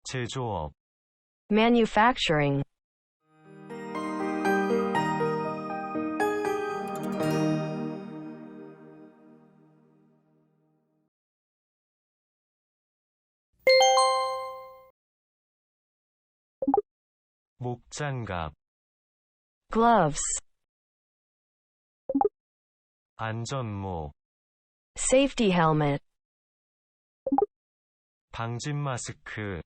제조업, manufacturing, 목장갑, gloves, 안전모, safety helmet, 방진 마스크,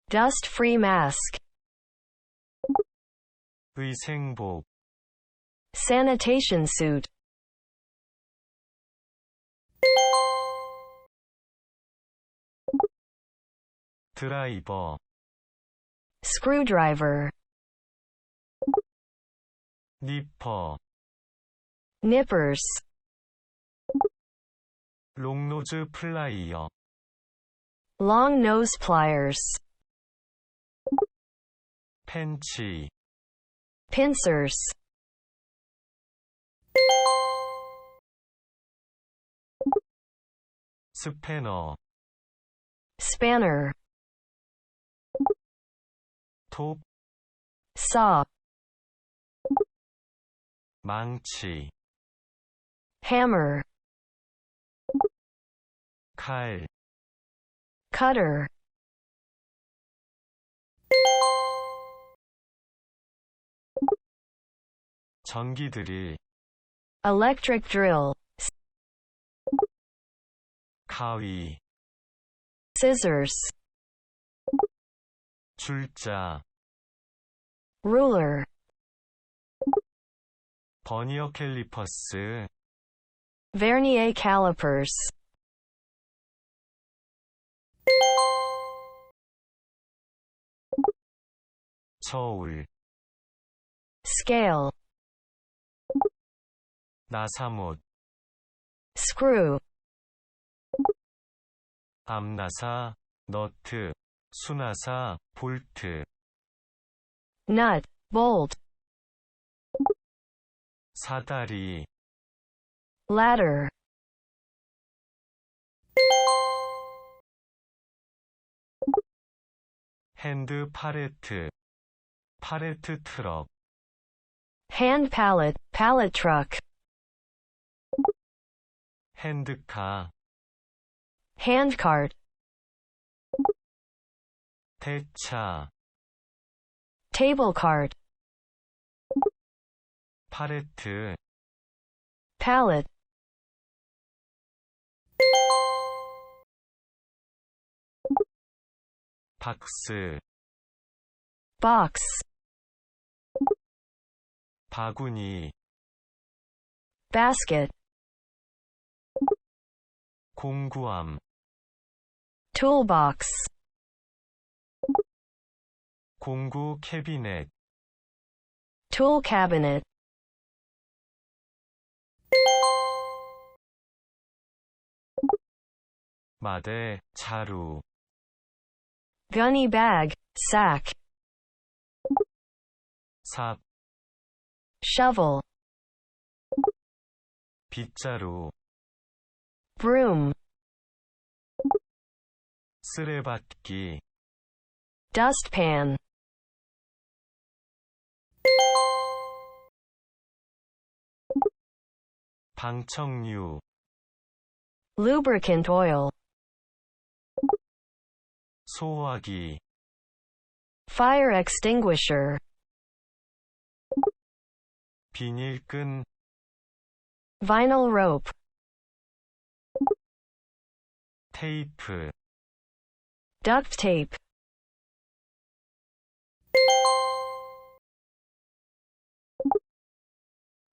dust-free mask, 의생복, sanitation suit, 드라이버, screwdriver, 니퍼, nippers, 롱노즈 플라이어, long nose pliers, 펜치, pincers, 스패너, spanner, 톱, saw, 망치, hammer, 칼, cutter, 전기드릴, electric drill, 가위, scissors, 줄자, ruler, 버니어 캘리퍼스, vernier calipers, 저울, scale, 나사못, screw, 암나사, 너트, 수나사, 볼트, nut, bolt, 사다리, ladder, 핸드 팔레트, 팔레트 트럭, hand pallet, pallet truck, 핸드카, hand cart, 대차, table cart, 팔레트, pallet, 박스, box, 바구니, basket, 공구함, toolbox, 공구 캐비넷, tool cabinet, 마대, 자루, gunny bag, sack, 삽, shovel, 빗자루, broom, 쓰레받기, dustpan, 방청류, lubricant oil, 소화기, fire extinguisher, 비닐끈, vinyl rope, 테이프, duct tape,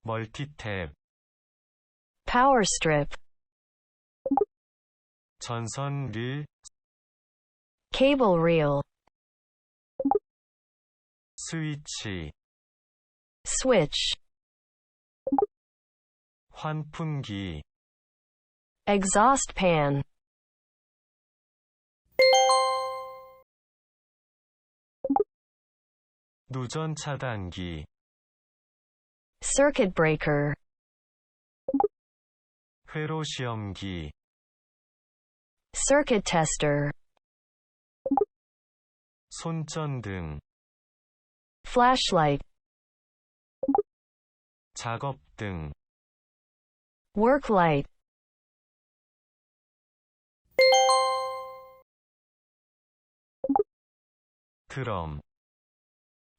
멀티탭, power strip, 전선 릴, cable reel, 스위치, switch, 환풍기, exhaust pan, 누전 차단기, circuit breaker, 회로 시험기, circuit tester, 손전등, flashlight, 작업등, work light, 드럼,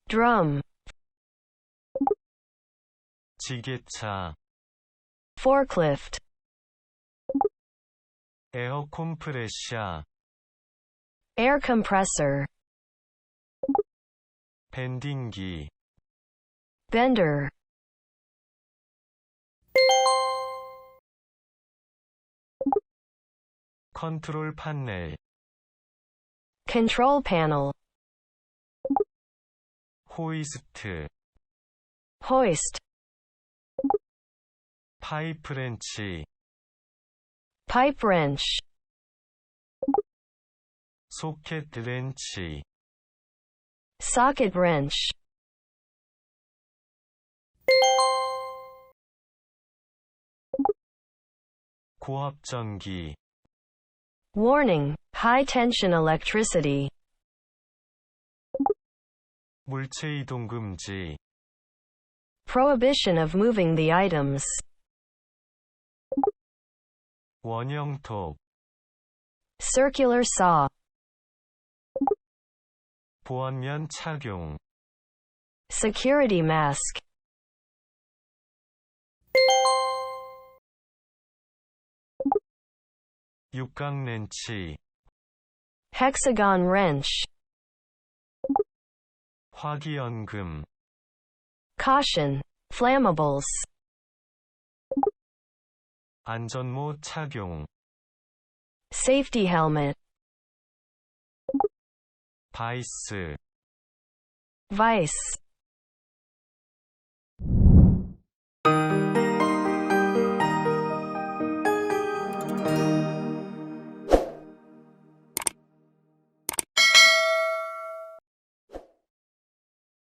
drum, 지게차, forklift, 에어 콤프레셔, air compressor, 밴딩기, bender, 컨트롤 판넬, control panel, 호이스트, hoist, 파이프 렌치, pipe wrench, 소켓 렌치, socket wrench, 고압전기, warning, high tension electricity, 물체 이동 금지, prohibition of moving the items, 원형톱, circular saw, 보안면 착용, security mask, 육각 렌치, hexagon wrench, 화기연금, caution, flammables, 안전모 착용, safety helmet, 바이스, vice,